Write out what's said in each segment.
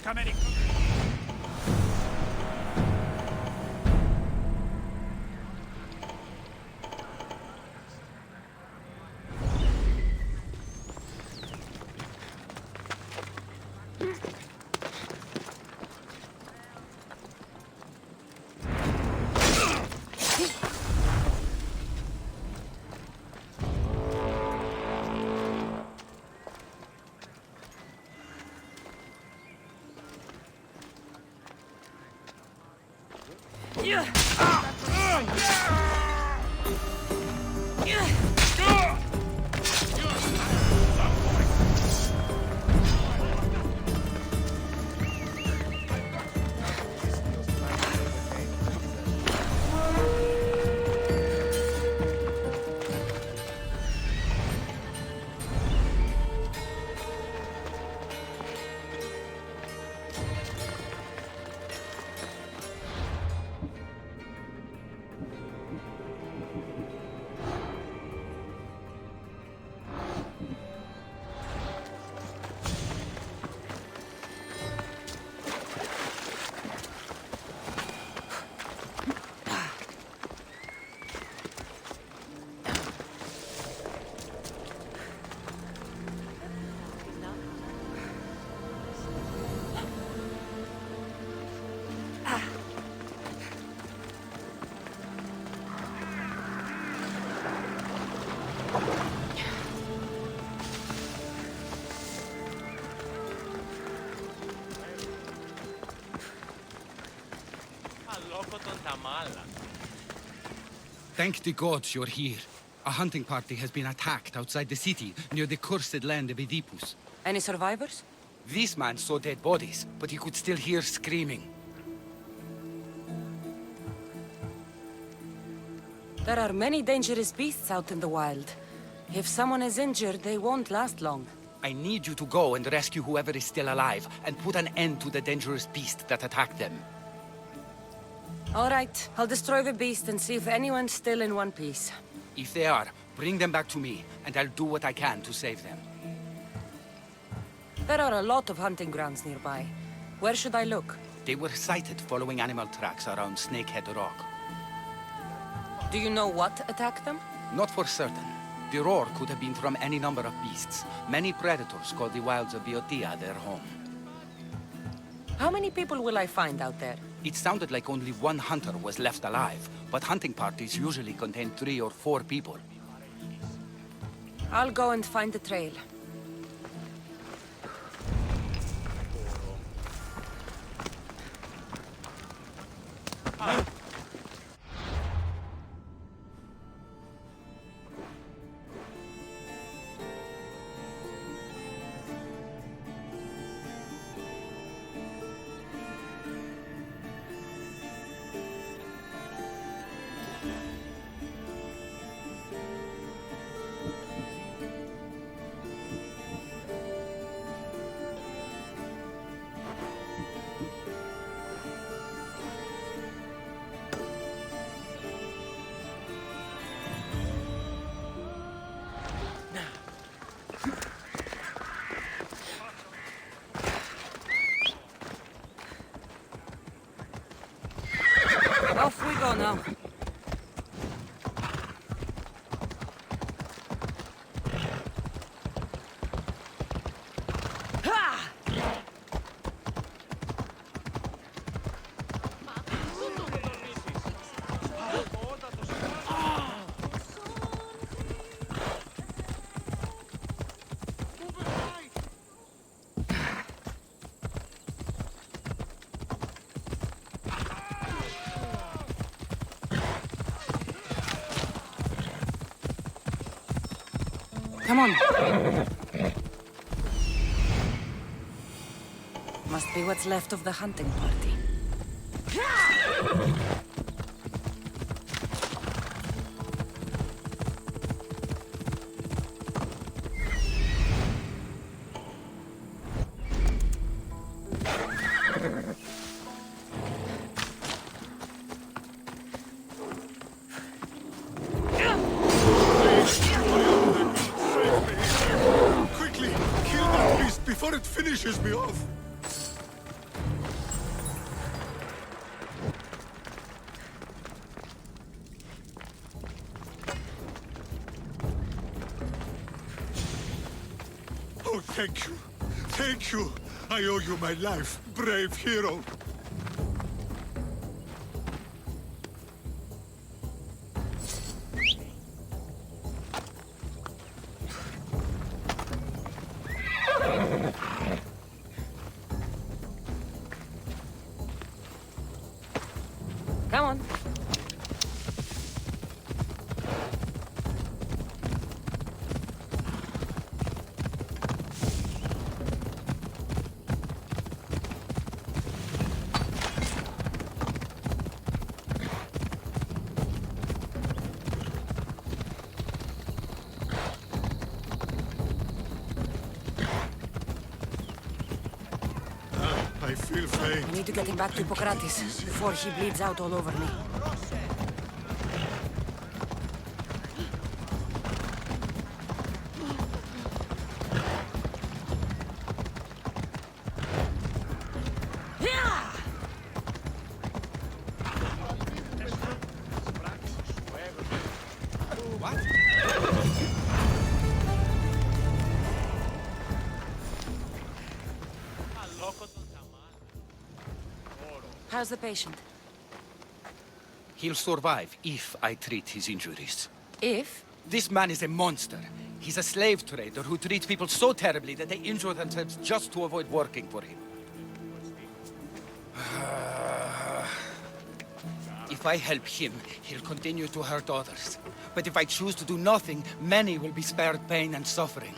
come any... Thank the gods you're here. A hunting party has been attacked outside the city, near the cursed land of Oedipus. Any survivors? This man saw dead bodies, but he could still hear screaming. There are many dangerous beasts out in the wild. If someone is injured, they won't last long. I need you to go and rescue whoever is still alive, and put an end to the dangerous beast that attacked them. All right, I'll destroy the beast and see if anyone's still in one piece. If they are, bring them back to me, and I'll do what I can to save them. There are a lot of hunting grounds nearby. Where should I look? They were sighted following animal tracks around Snakehead Rock. Do you know what attacked them? Not for certain. The roar could have been from any number of beasts. Many predators call the wilds of Boeotia their home. How many people will I find out there? It sounded like only one hunter was left alive, but hunting parties usually contain 3 or 4 people. I'll go and find the trail. Off we go now. Come on. Must be what's left of the hunting party. Quickly, kill that beast before it finishes me off. Thank you. Thank you. I owe you my life, brave hero. Come on. I feel faint. I need to get him back to Hippocrates before he bleeds out all over me. How's the patient? He'll survive if I treat his injuries. If? This man is a monster. He's a slave trader who treats people so terribly that they injure themselves just to avoid working for him. If I help him, he'll continue to hurt others. But if I choose to do nothing, many will be spared pain and suffering.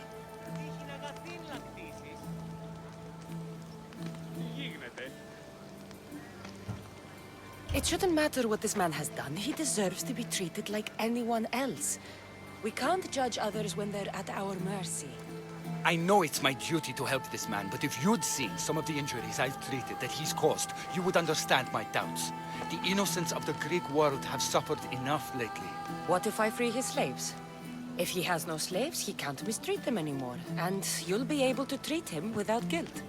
It shouldn't matter what this man has done. He deserves to be treated like anyone else. We can't judge others when they're at our mercy. I know it's my duty to help this man, but if you'd seen some of the injuries I've treated that he's caused, you would understand my doubts. The innocents of the Greek world have suffered enough lately. What if I free his slaves? If he has no slaves, he can't mistreat them anymore, and you'll be able to treat him without guilt.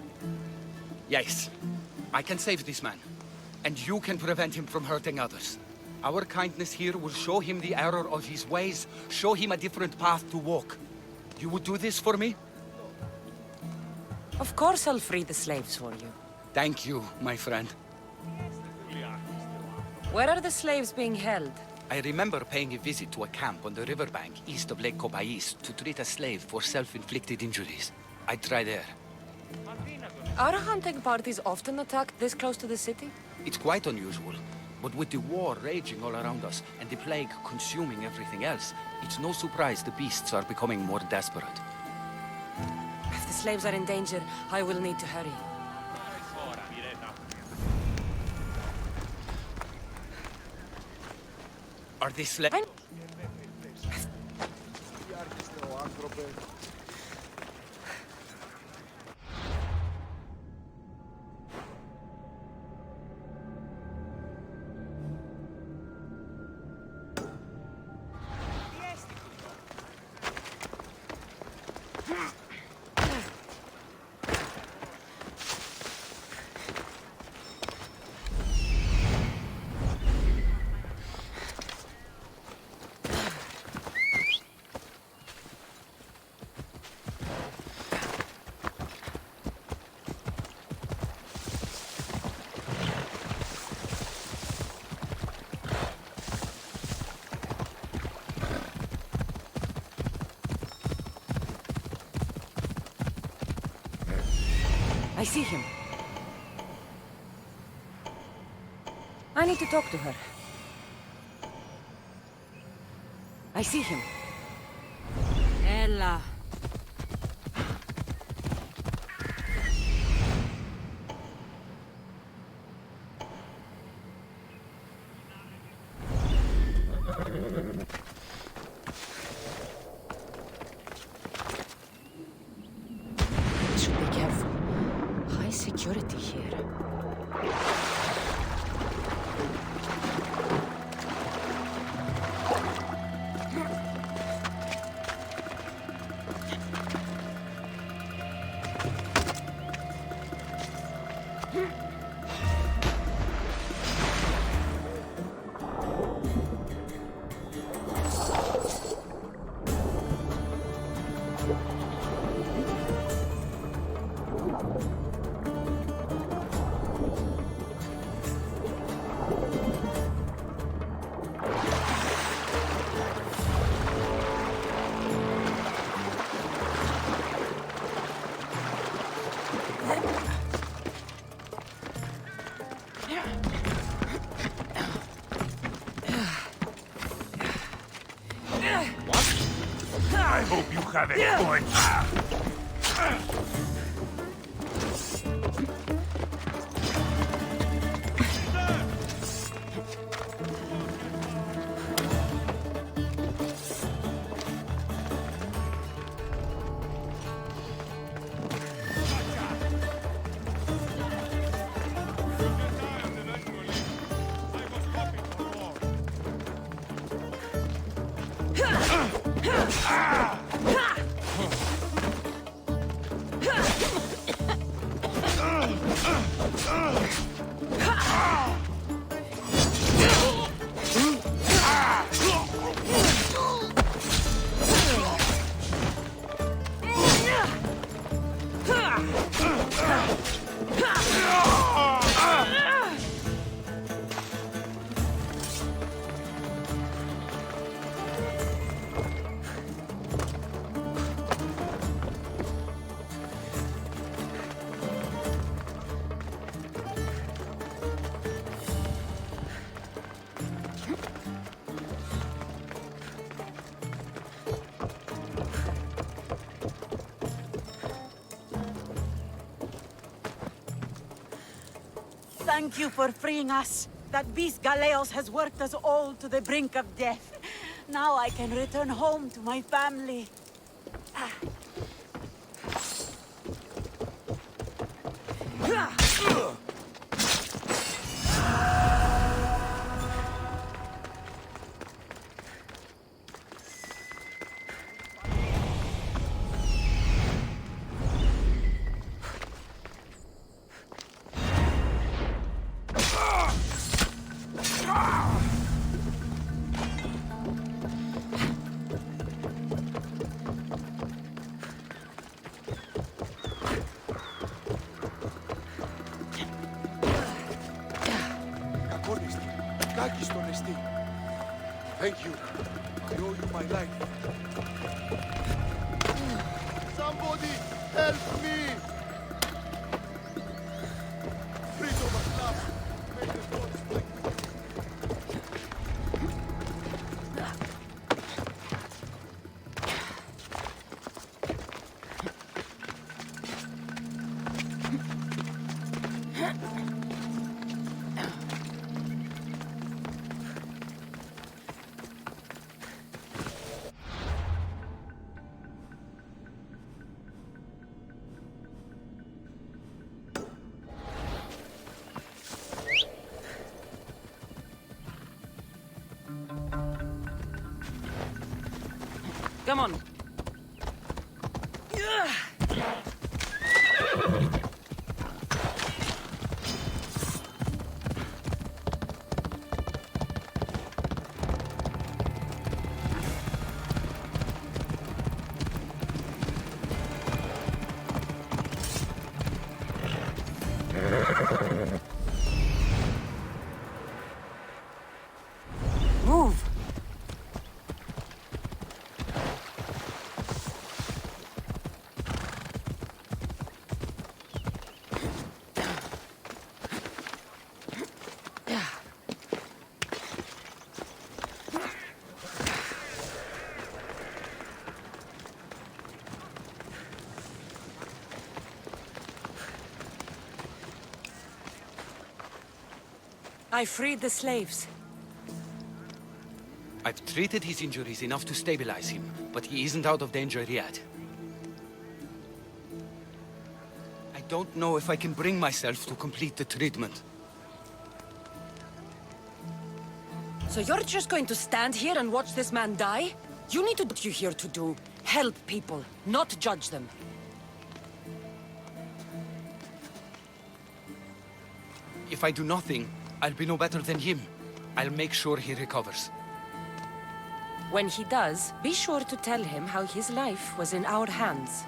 Yes, I can save this man, and you can prevent him from hurting others. Our kindness here will show him the error of his ways, show him a different path to walk. You would do this for me? Of course I'll free the slaves for you. Thank you, my friend. Where are the slaves being held? I remember paying a visit to a camp on the riverbank east of Lake Copais to treat a slave for self-inflicted injuries. I'd try there. Are hunting parties often attacked this close to the city? It's quite unusual, but with the war raging all around us and the plague consuming everything else, it's no surprise the beasts are becoming more desperate. If the slaves are in danger, I will need to hurry. Are these slaves? I see him. I need to talk to her. I see him. Ella. Should be careful. High security here. I hope you have it going. Thank you for freeing us. That beast Galeos has worked us all to the brink of death. Now I can return home to my family. Thank you. I owe you my life. Somebody help me! Please, over love. May the gods fight with Come on. Move. I freed the slaves. I've treated his injuries enough to stabilize him, but he isn't out of danger yet. I don't know if I can bring myself to complete the treatment. So you're just going to stand here and watch this man die? You need to do what you're here to do. Help people, not judge them. If I do nothing, I'll be no better than him. I'll make sure he recovers. When he does, be sure to tell him how his life was in our hands.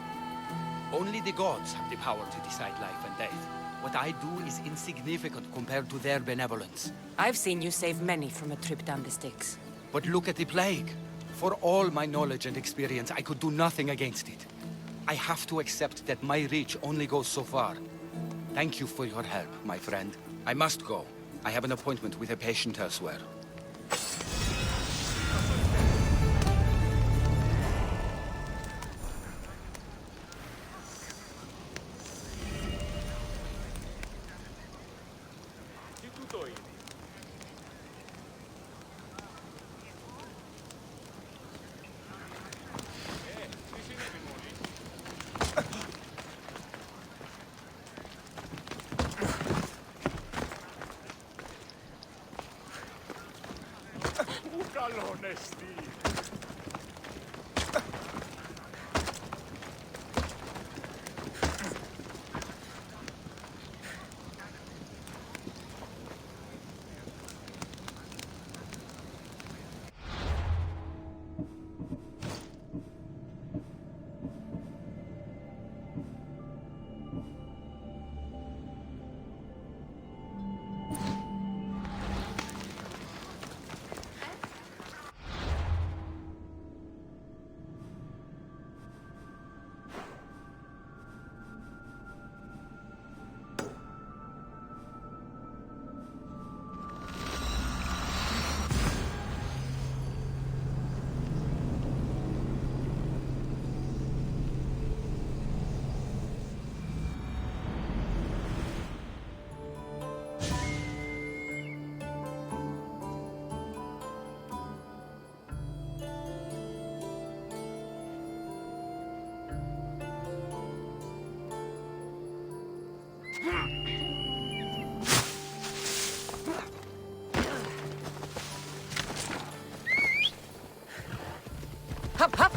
Only the gods have the power to decide life and death. What I do is insignificant compared to their benevolence. I've seen you save many from a trip down the Styx. But look at the plague. For all my knowledge and experience, I could do nothing against it. I have to accept that my reach only goes so far. Thank you for your help, my friend. I must go. I have an appointment with a patient elsewhere. all honesty. Hop, hop!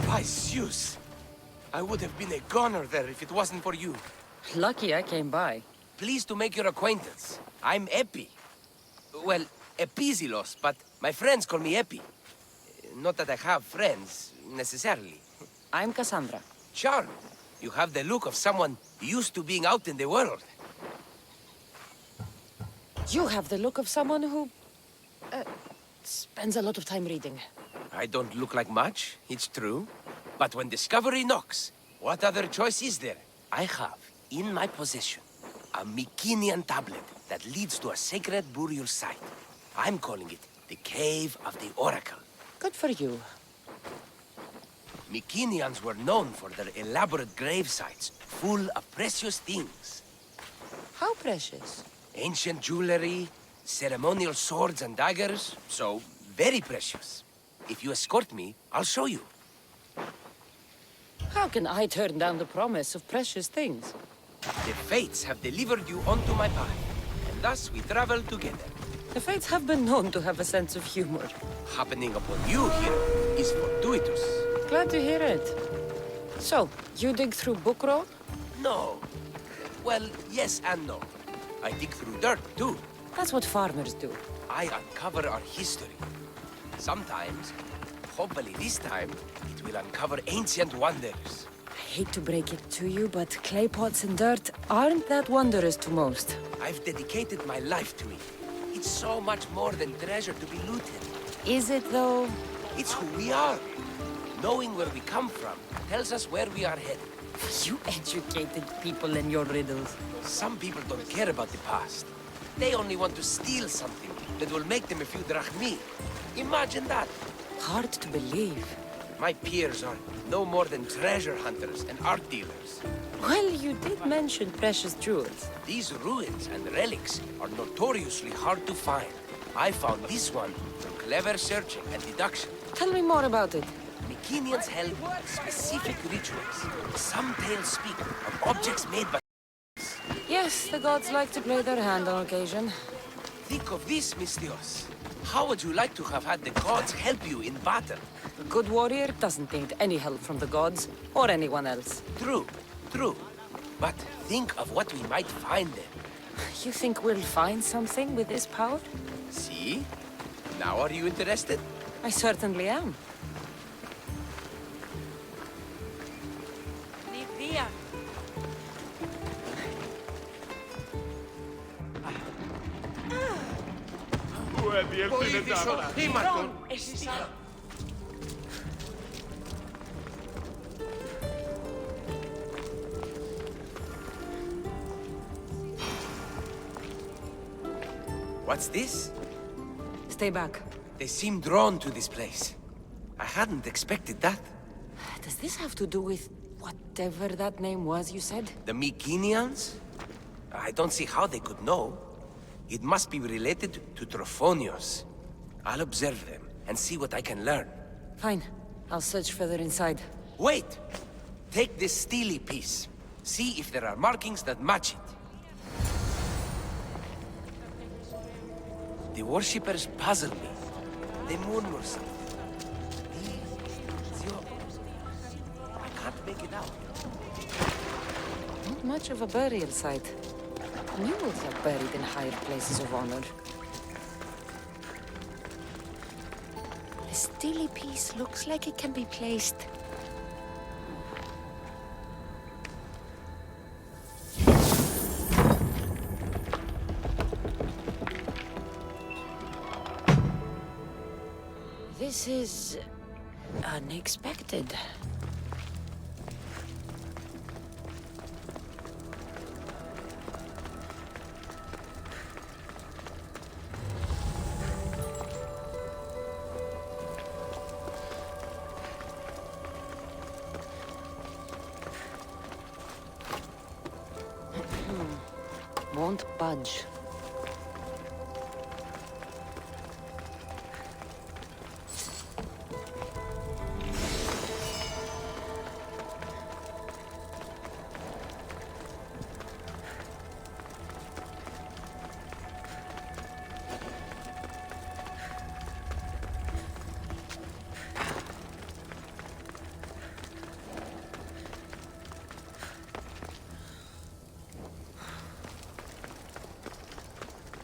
By Zeus! I would have been a goner there if it wasn't for you. Lucky I came by. Pleased to make your acquaintance. I'm Epi. Well, Epizilos, but my friends call me Epi. Not that I have friends, necessarily. I'm Cassandra. Charmed. You have the look of someone used to being out in the world. You have the look of someone who... spends a lot of time reading. I don't look like much, it's true. But when discovery knocks, what other choice is there? I have, in my possession, a Mycenaean tablet that leads to a sacred burial site. I'm calling it the Cave of the Oracle. Good for you. Mycenaeans were known for their elaborate grave sites, full of precious things. How precious. Ancient jewelry, ceremonial swords and daggers, so very precious. If you escort me, I'll show you. How can I turn down the promise of precious things? The Fates have delivered you onto my path, and thus we travel together. The Fates have been known to have a sense of humor. Happening upon you here is fortuitous. Glad to hear it. So, you dig through book roll? No. Well, yes and no. I dig through dirt, too. That's what farmers do. I uncover our history. Sometimes, hopefully this time, it will uncover ancient wonders. I hate to break it to you, but clay pots and dirt aren't that wondrous to most. I've dedicated my life to it. It's so much more than treasure to be looted. Is it, though? It's who we are. Knowing where we come from tells us where we are headed. You educated people in your riddles. Some people don't care about the past. They only want to steal something that will make them a few drachmi. Imagine that. Hard to believe. My peers are no more than treasure hunters and art dealers. Well, you did mention precious jewels. These ruins and relics are notoriously hard to find. I found this one through clever searching and deduction. Tell me more about it. Mycenaeans held specific rituals. Some tales speak of objects made by... Yes, the gods like to play their hand on occasion. Think of this, Mystios. How would you like to have had the gods help you in battle? A good warrior doesn't need any help from the gods, or anyone else. True, true. But think of what we might find there. You think we'll find something with this power? See? Now are you interested? I certainly am. Livia. What's this? Stay back. They seem drawn to this place. I hadn't expected that. Does this have to do with whatever that name was you said? The Mycenaeans? I don't see how they could know. It must be related to Trophonios. I'll observe them and see what I can learn. Fine. I'll search further inside. Wait! Take this steely piece. See if there are markings that match it. The worshippers puzzle me. They murmur something. I can't make it out. Not much of a burial site. Mules are buried in higher places of honor. The steely piece looks like it can be placed. This is unexpected. Won't budge.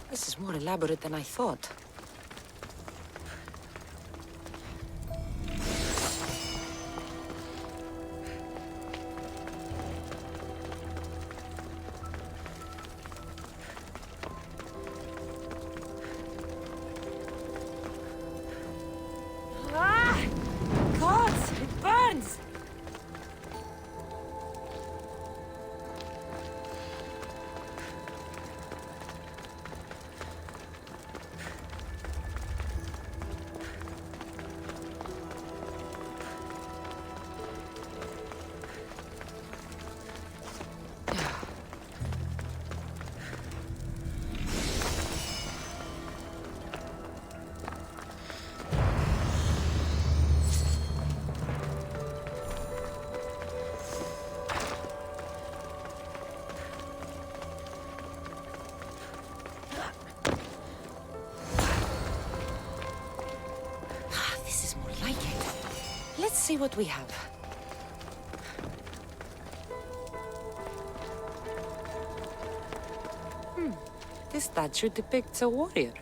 This is more elaborate than I thought. Ah! God, it burns! Let's see what we have. This statue depicts a warrior.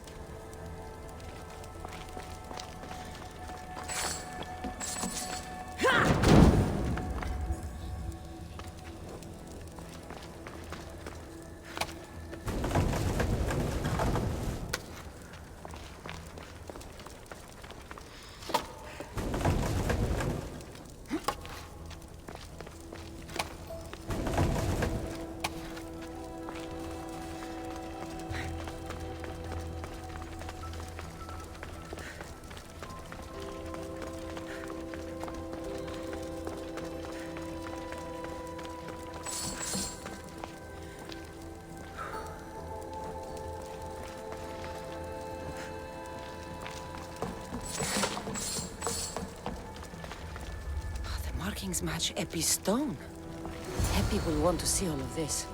Markings match Epi's stone. Epi will want to see all of this.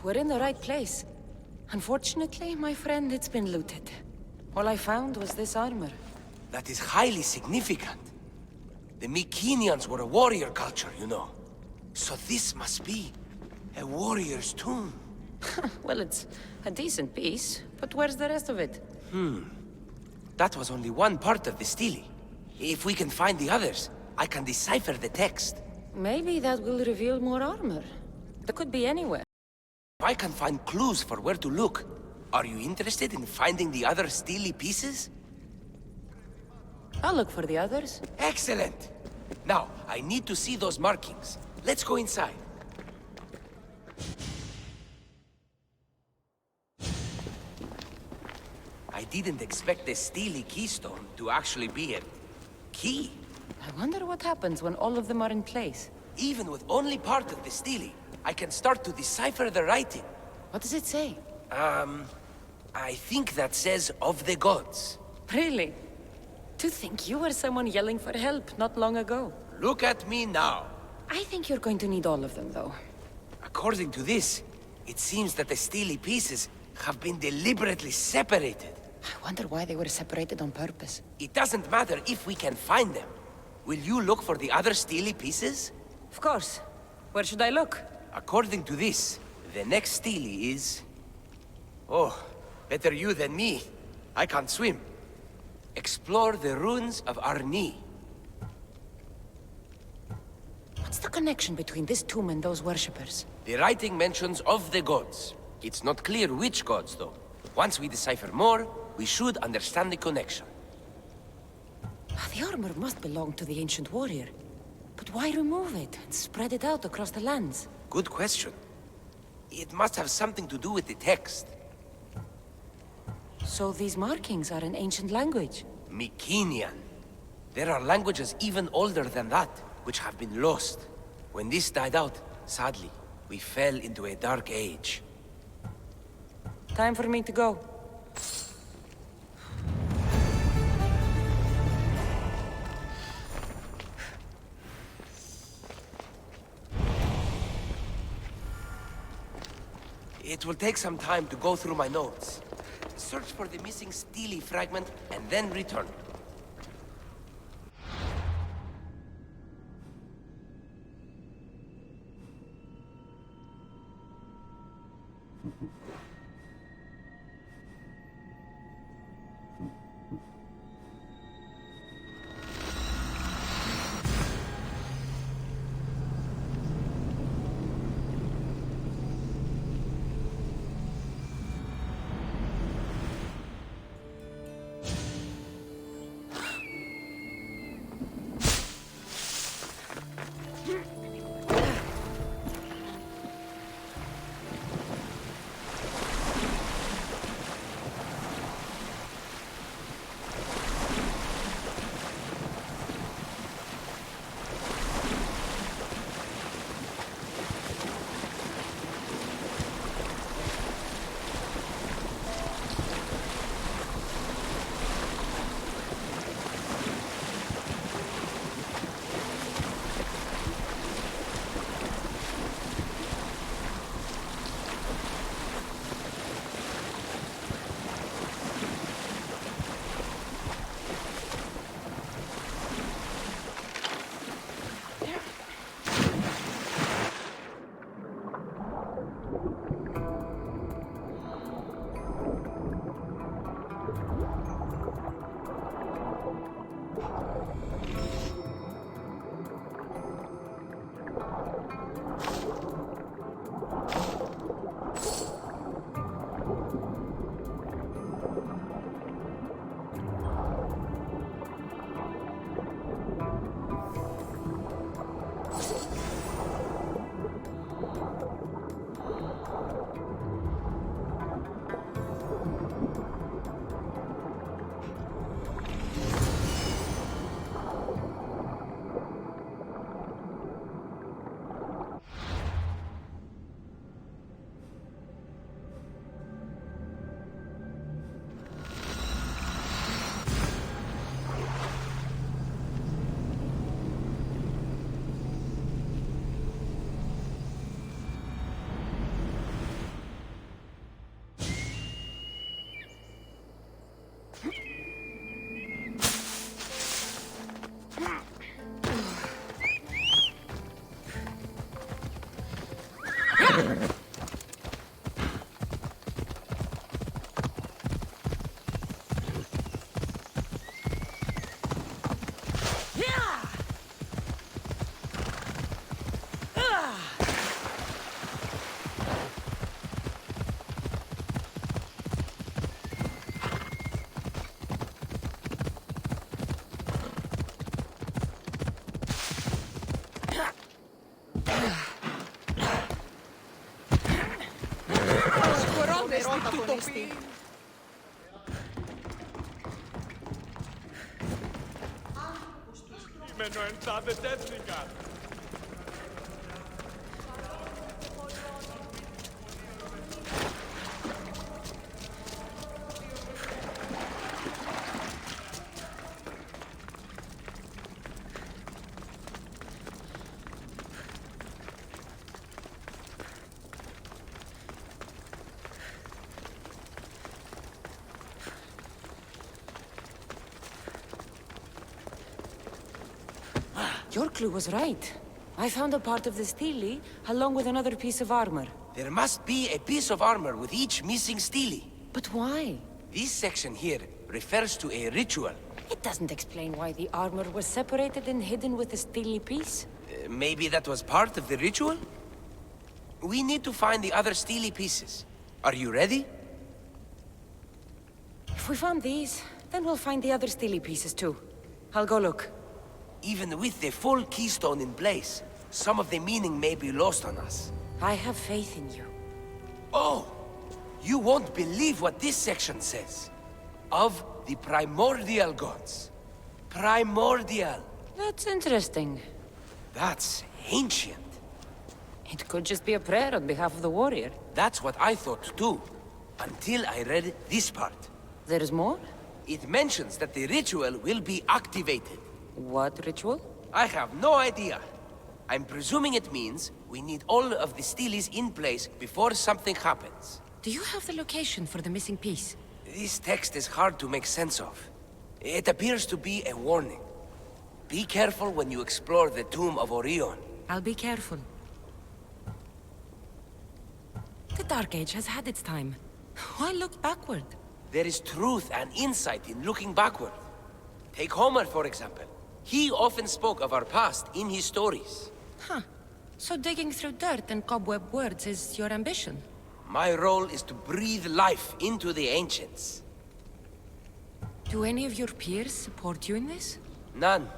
We're in the right place. Unfortunately, my friend, it's been looted. All I found was this armor. That is highly significant. The Mycenaeans were a warrior culture, you know. So this must be a warrior's tomb. Well, it's a decent piece, but where's the rest of it? That was only one part of the stele. If we can find the others, I can decipher the text. Maybe that will reveal more armor. That could be anywhere. If I can find clues for where to look, are you interested in finding the other stele pieces? I'll look for the others. Excellent! Now, I need to see those markings. Let's go inside. I didn't expect the stele keystone to actually be a key. I wonder what happens when all of them are in place. Even with only part of the stele, I can start to decipher the writing. What does it say? I think that says of the gods. Really? To think you were someone yelling for help not long ago. Look at me now. I think you're going to need all of them, though. According to this, it seems that the stele pieces have been deliberately separated. I wonder why they were separated on purpose. It doesn't matter if we can find them. Will you look for the other stele pieces? Of course. Where should I look? According to this, the next stele is... Oh, better you than me. I can't swim. Explore the ruins of Arni. What's the connection between this tomb and those worshippers? The writing mentions of the gods. It's not clear which gods, though. Once we decipher more, we should understand the connection. The armor must belong to the ancient warrior. But why remove it and spread it out across the lands? Good question. It must have something to do with the text. So these markings are in ancient language? Mycenaean. There are languages even older than that, which have been lost. When this died out, sadly, we fell into a dark age. Time for me to go. It will take some time to go through my notes. Search for the missing stele fragment, and then return. tasty. Your clue was right. I found a part of the stele, along with another piece of armor. There must be a piece of armor with each missing stele. But why? This section here refers to a ritual. It doesn't explain why the armor was separated and hidden with the stele piece. Maybe that was part of the ritual? We need to find the other stele pieces. Are you ready? If we found these, then we'll find the other stele pieces too. I'll go look. Even with the full keystone in place, some of the meaning may be lost on us. I have faith in you. Oh! You won't believe what this section says. Of the primordial gods. Primordial. That's interesting. That's ancient. It could just be a prayer on behalf of the warrior. That's what I thought too. Until I read this part. There's more? It mentions that the ritual will be activated. What ritual? I have no idea. I'm presuming it means we need all of the steles in place before something happens. Do you have the location for the missing piece? This text is hard to make sense of. It appears to be a warning. Be careful when you explore the tomb of Orion. I'll be careful. The Dark Age has had its time. Why look backward? There is truth and insight in looking backward. Take Homer, for example. He often spoke of our past in his stories. Huh. So digging through dirt and cobweb words is your ambition? My role is to breathe life into the ancients. Do any of your peers support you in this? None.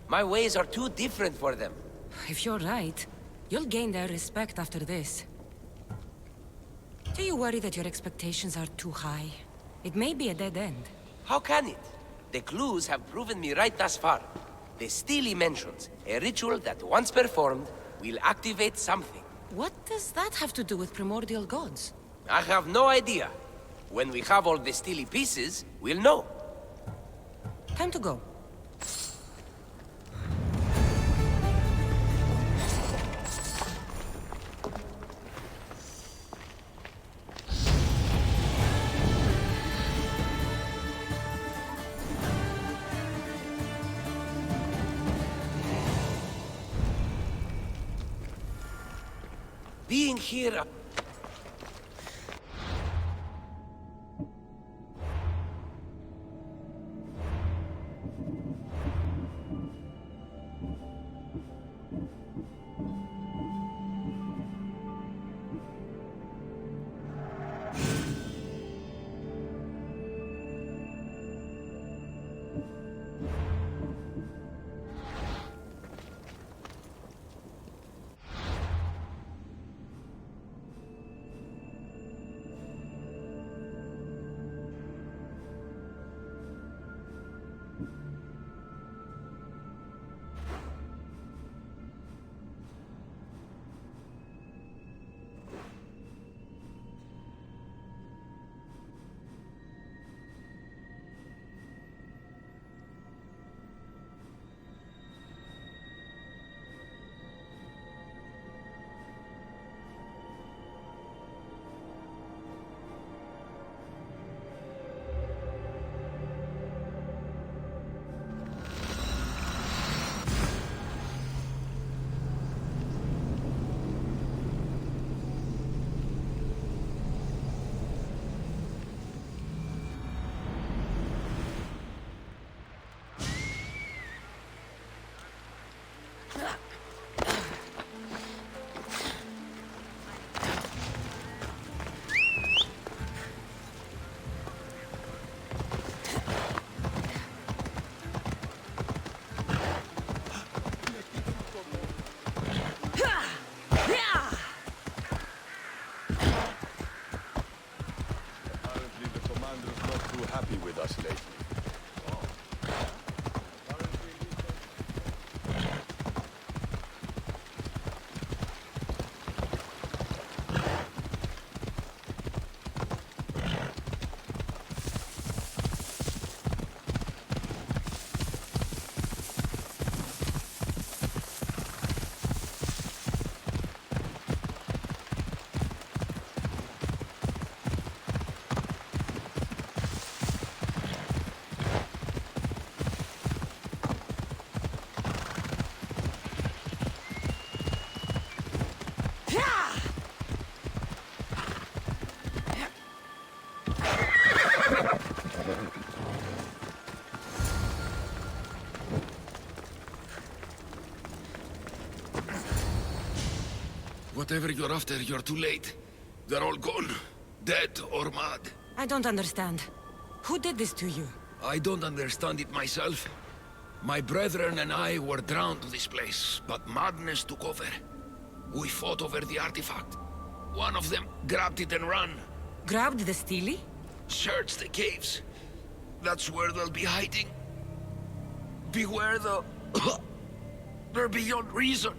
My ways are too different for them. If you're right, you'll gain their respect after this. Do you worry that your expectations are too high? It may be a dead end. How can it? The clues have proven me right thus far. The stele mentions a ritual that once performed will activate something. What does that have to do with primordial gods? I have no idea. When we have all the stele pieces, we'll know. Time to go. Being here... Whatever you're after, you're too late. They're all gone. Dead or mad. I don't understand. Who did this to you? I don't understand it myself. My brethren and I were drawn to this place, but madness took over. We fought over the artifact. One of them grabbed it and ran. Grabbed the Steely? Search the caves. That's where they'll be hiding. Beware the... They're beyond reason.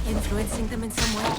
Influencing them in some way?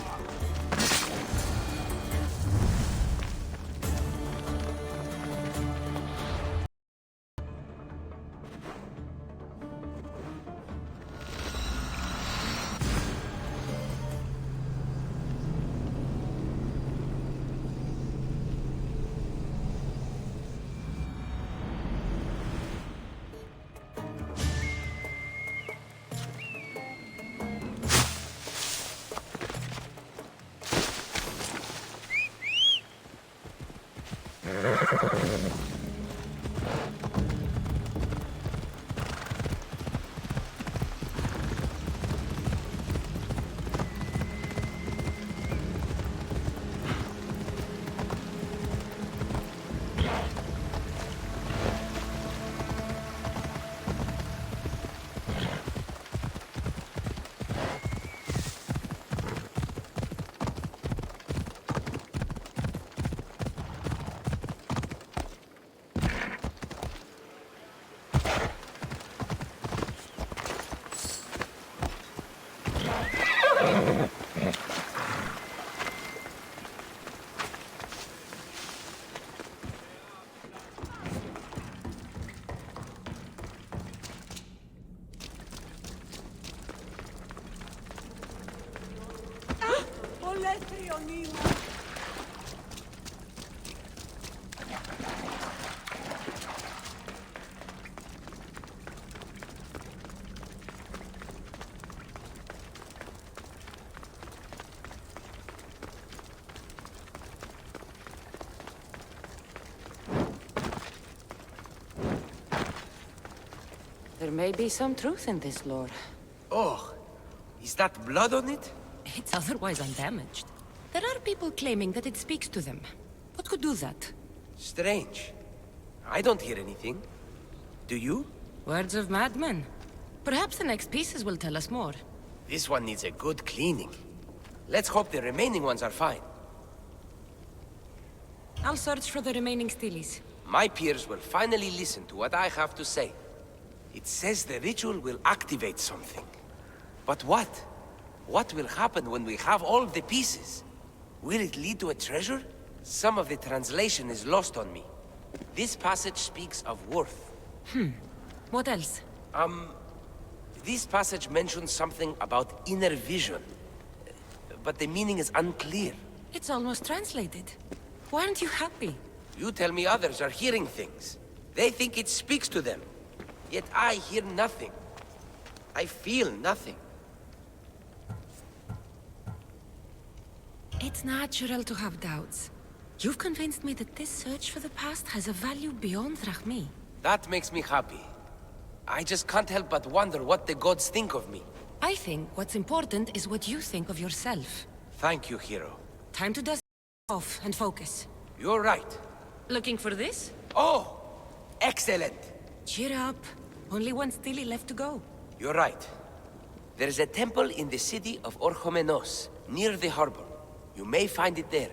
There may be some truth in this lore. Oh, is that blood on it? It's otherwise undamaged. There are people claiming that it speaks to them. What could do that? Strange. I don't hear anything. Do you? Words of madmen. Perhaps the next pieces will tell us more. This one needs a good cleaning. Let's hope the remaining ones are fine. I'll search for the remaining Steelies. My peers will finally listen to what I have to say. It says the ritual will activate something. But what? What will happen when we have all the pieces? Will it lead to a treasure? Some of the translation is lost on me. This passage speaks of worth. What else? This passage mentions something about inner vision. but the meaning is unclear. It's almost translated. Why aren't you happy? You tell me others are hearing things. They think it speaks to them. Yet I hear nothing. I feel nothing. It's natural to have doubts. You've convinced me that this search for the past has a value beyond Rahmi. That makes me happy. I just can't help but wonder what the gods think of me. I think what's important is what you think of yourself. Thank you, hero. Time to dust off and focus. You're right. Looking for this? Oh! Excellent! Cheer up. Only one stele left to go. You're right. There's a temple in the city of Orchomenos, near the harbor. You may find it there.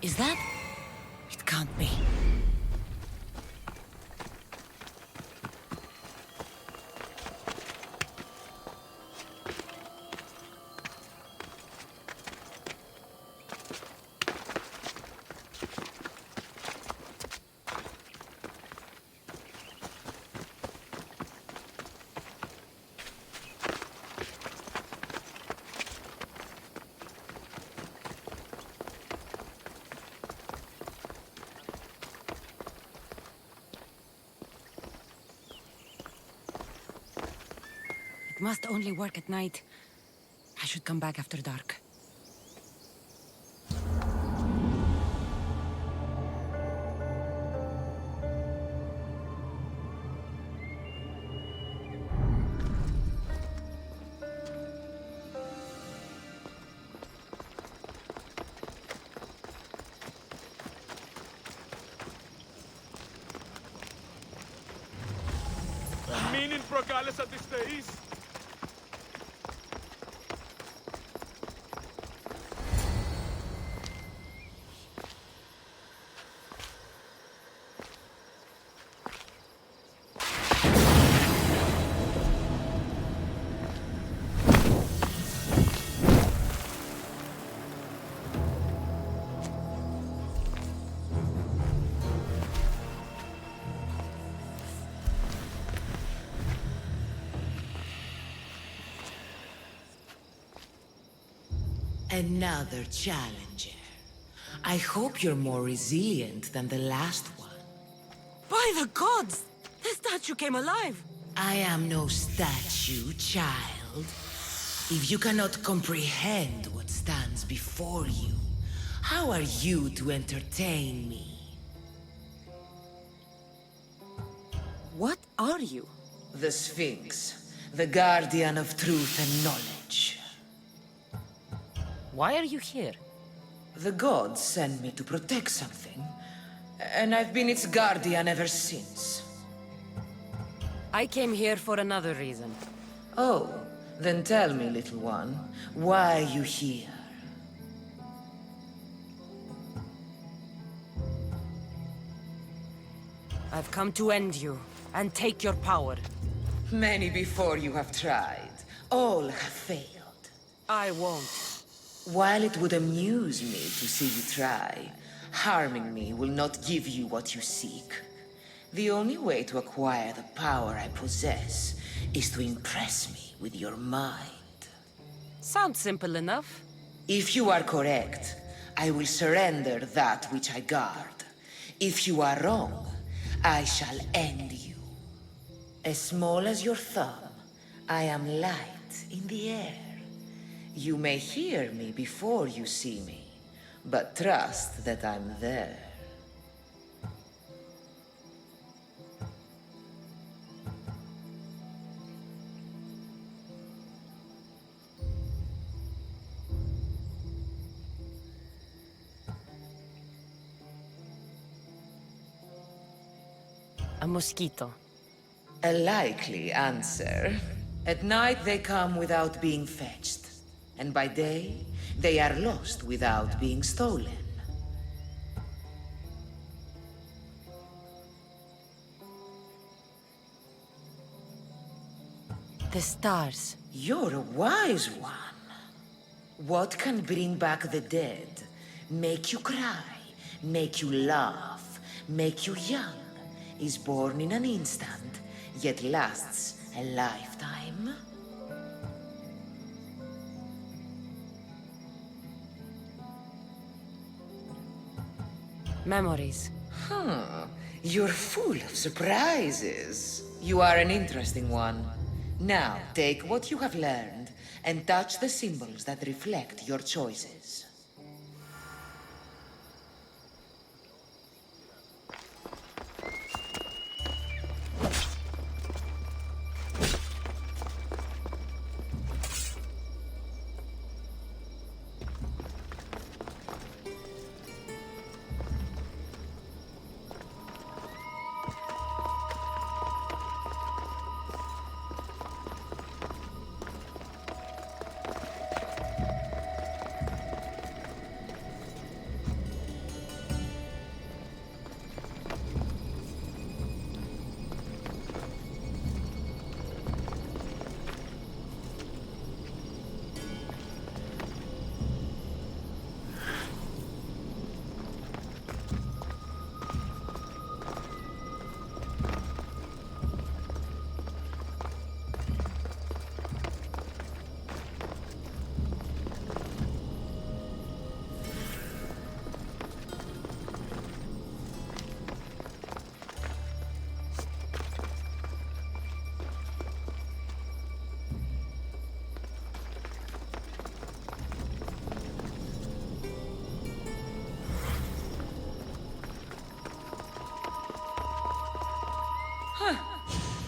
Is that? It can't be. It must only work at night. I should come back after dark. προκάλεσα τις θεείς. Another challenger. I hope you're more resilient than the last one. By the gods! The statue came alive! I am no statue, child. If you cannot comprehend what stands before you, how are you to entertain me? What are you? The Sphinx, the guardian of truth and knowledge. Why are you here? The gods sent me to protect something, and I've been its guardian ever since. I came here for another reason. Oh, then tell me, little one, why are you here? I've come to end you, and take your power. Many before you have tried. All have failed. I won't. While it would amuse me to see you try, harming me will not give you what you seek. The only way to acquire the power I possess is to impress me with your mind. Sounds simple enough. If you are correct, I will surrender that which I guard. If you are wrong, I shall end you. As small as your thumb, I am light in the air. You may hear me before you see me, but trust that I'm there. A mosquito. A likely answer. At night they come without being fetched. And by day, they are lost without being stolen. The stars. You're a wise one. What can bring back the dead, make you cry, make you laugh, make you young, is born in an instant, yet lasts a lifetime? Memories. You're full of surprises. You are an interesting one. Now, take what you have learned and touch the symbols that reflect your choices.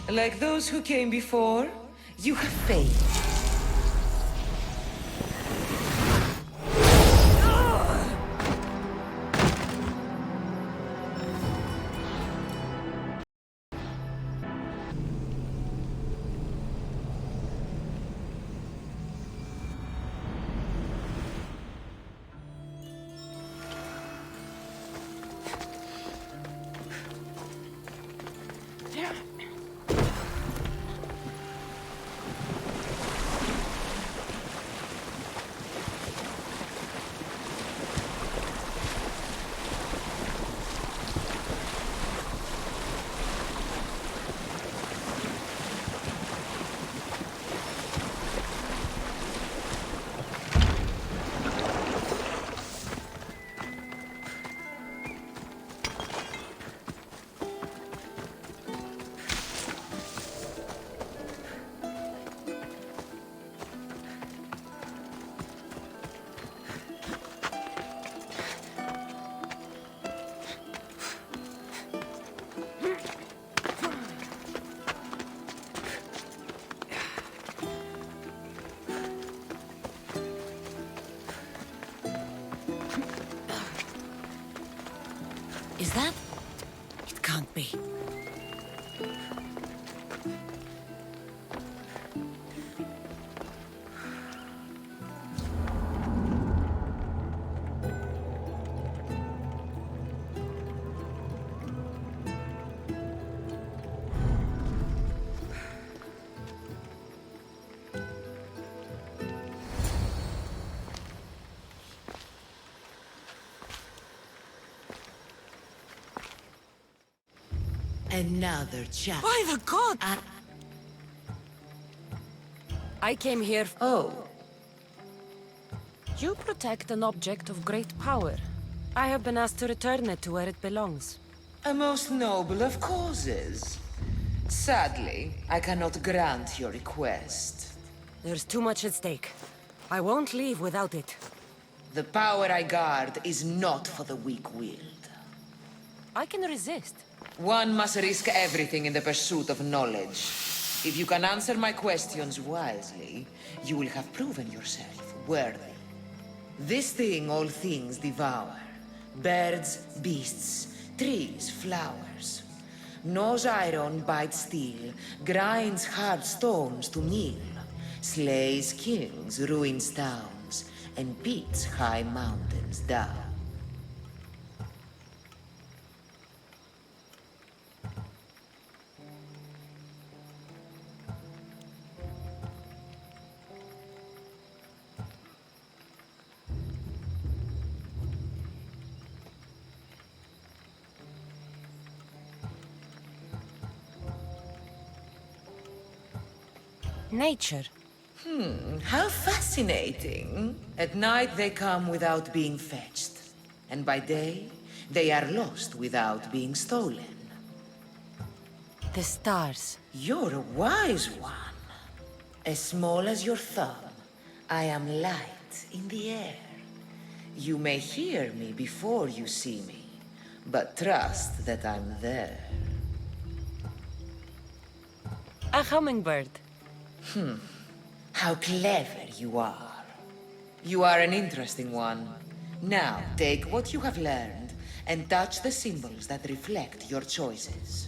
Like those who came before, you have failed. Is that? It can't be. Another chap. By the god! I came here. Oh, You protect an object of great power. I have been asked to return it to where it belongs. a most noble of causes. Sadly, I cannot grant your request. There's too much at stake. I won't leave without it. The power I guard is not for the weak-willed. I can resist. One must risk everything in the pursuit of knowledge. If you can answer my questions wisely, you will have proven yourself worthy. This thing all things devour. Birds, beasts, trees, flowers. Gnaws iron, bites steel, grinds hard stones to meal. Slays kings, ruins towns, and beats high mountains down. Nature. How fascinating. At night they come without being fetched. And by day, they are lost without being stolen. The stars. You're a wise one. As small as your thumb, I am light in the air. You may hear me before you see me, but trust that I'm there. A hummingbird. How clever you are. You are an interesting one. Now, take what you have learned and touch the symbols that reflect your choices.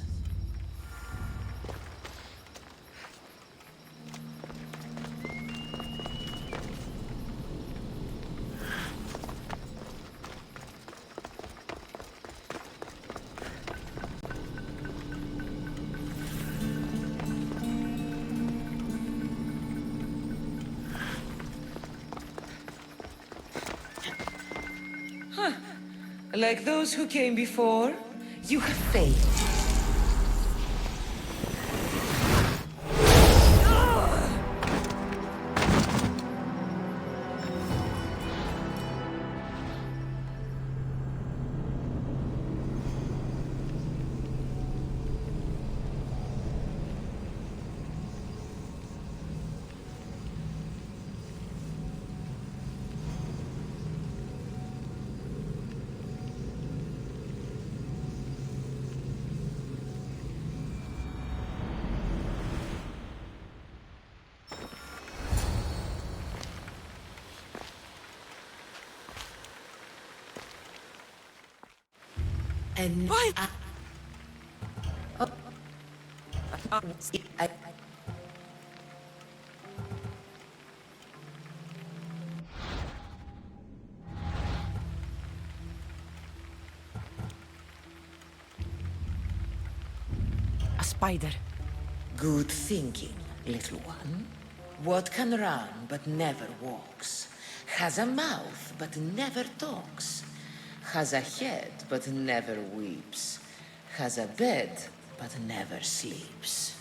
Like those who came before, you have failed. And Why? A spider. Good thinking, little one. What can run but never walks? Has a mouth but never talks? Has a head but never weeps? Has a bed but never sleeps?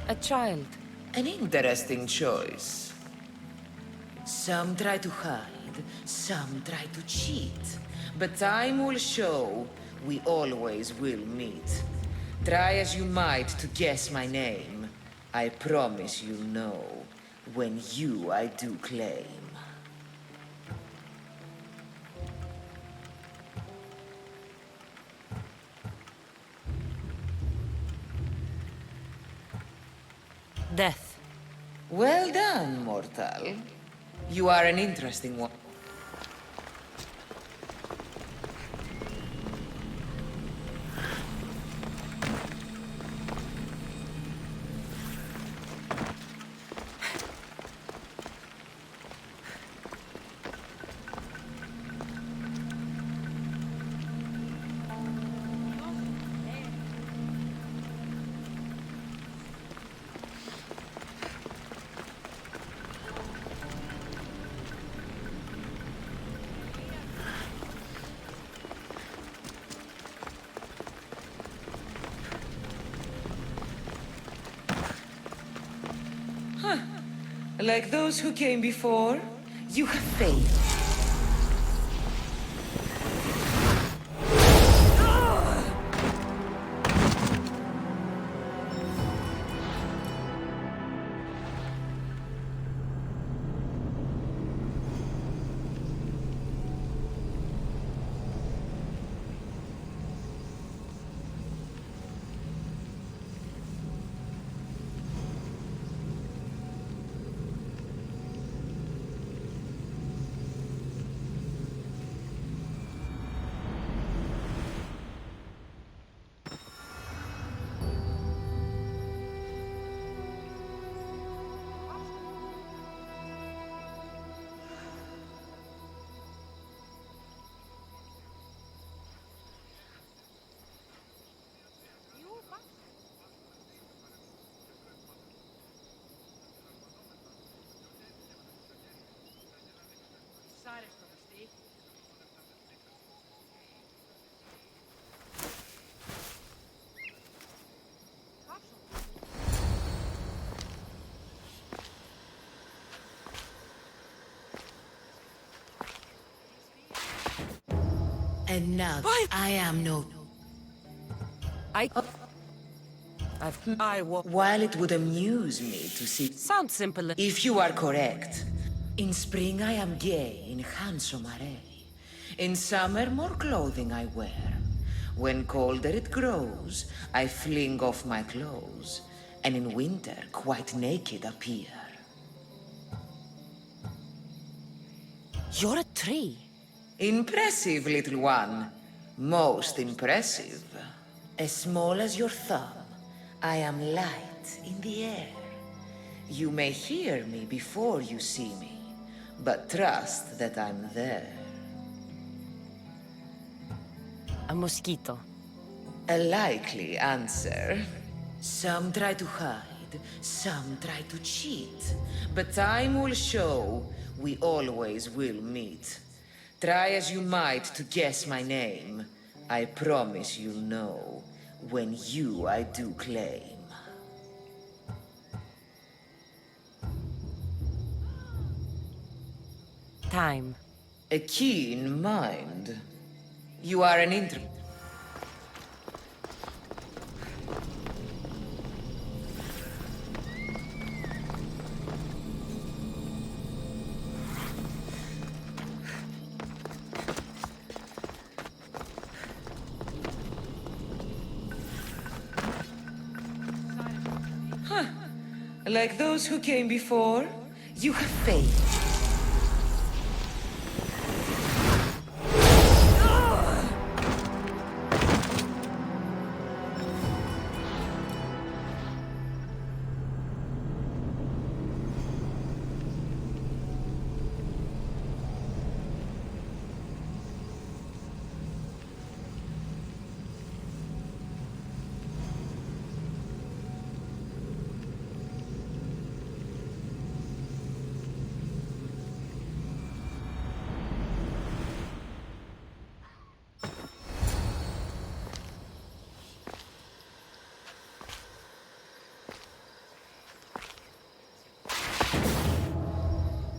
A child. An interesting choice. Some try to hide, some try to cheat. But time will show we always will meet. Try as you might to guess my name. I promise you know when you I do claim. Death. Well done, mortal. You are an interesting one. Like those who came before, you have failed. And now I am no... While it would amuse me to see... Sounds simple. If you are correct, in spring I am gay in handsome array. In summer more clothing I wear. When colder it grows, I fling off my clothes. And in winter quite naked appear. You're a tree. Impressive, little one. Most impressive. As small as your thumb, I am light in the air. You may hear me before you see me, but trust that I'm there. A mosquito. A likely answer. Some try to hide, some try to cheat, but time will show we always will meet. Try as you might to guess my name. I promise you'll know when you I do claim. Time. A keen mind. You are an Like those who came before, you have failed.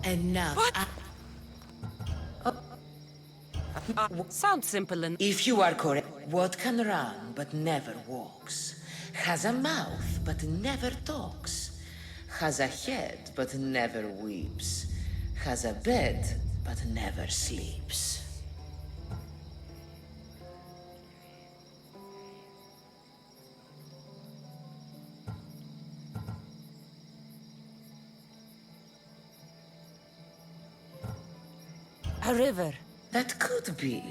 And now... Sounds simple and... If you are correct, what can run but never walks? Has a mouth but never talks? Has a head but never weeps? Has a bed but never sleeps? A river. That could be.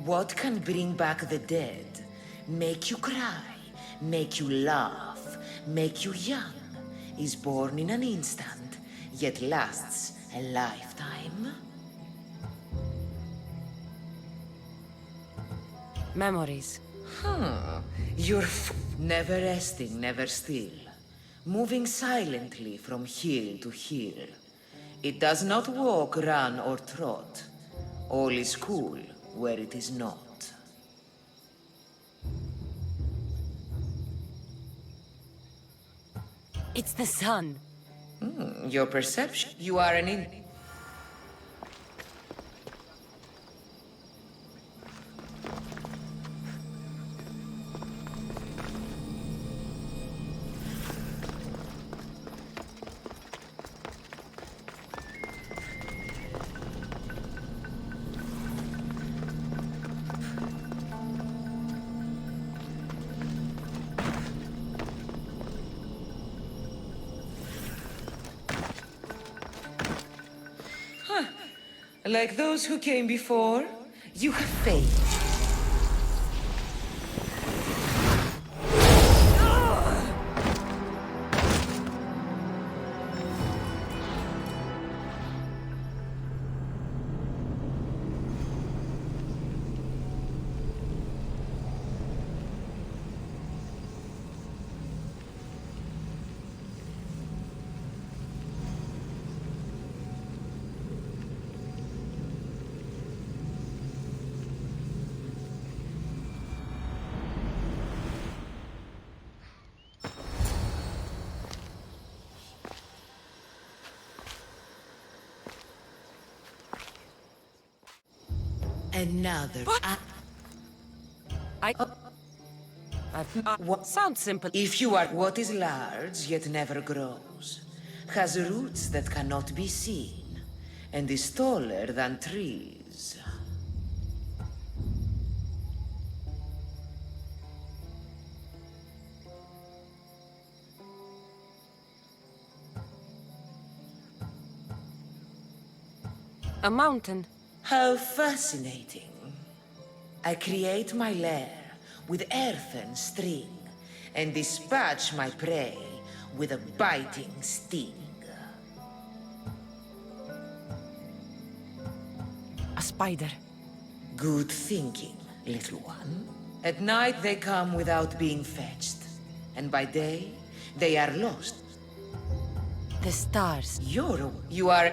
What can bring back the dead, make you cry, make you laugh, make you young, is born in an instant, yet lasts a lifetime? Memories. You're never resting, never still, moving silently from hill to hill. It does not walk, run, or trot. All is cool where it is not. It's the sun. Your perception. You are an Like those who came before, you have faith. Another. What? Sounds simple. If you are what is large yet never grows, has roots that cannot be seen, and is taller than trees. A mountain. How fascinating. I create my lair with earthen string, and dispatch my prey with a biting sting. A spider. Good thinking, little one. At night they come without being fetched, and by day they are lost. The stars. You are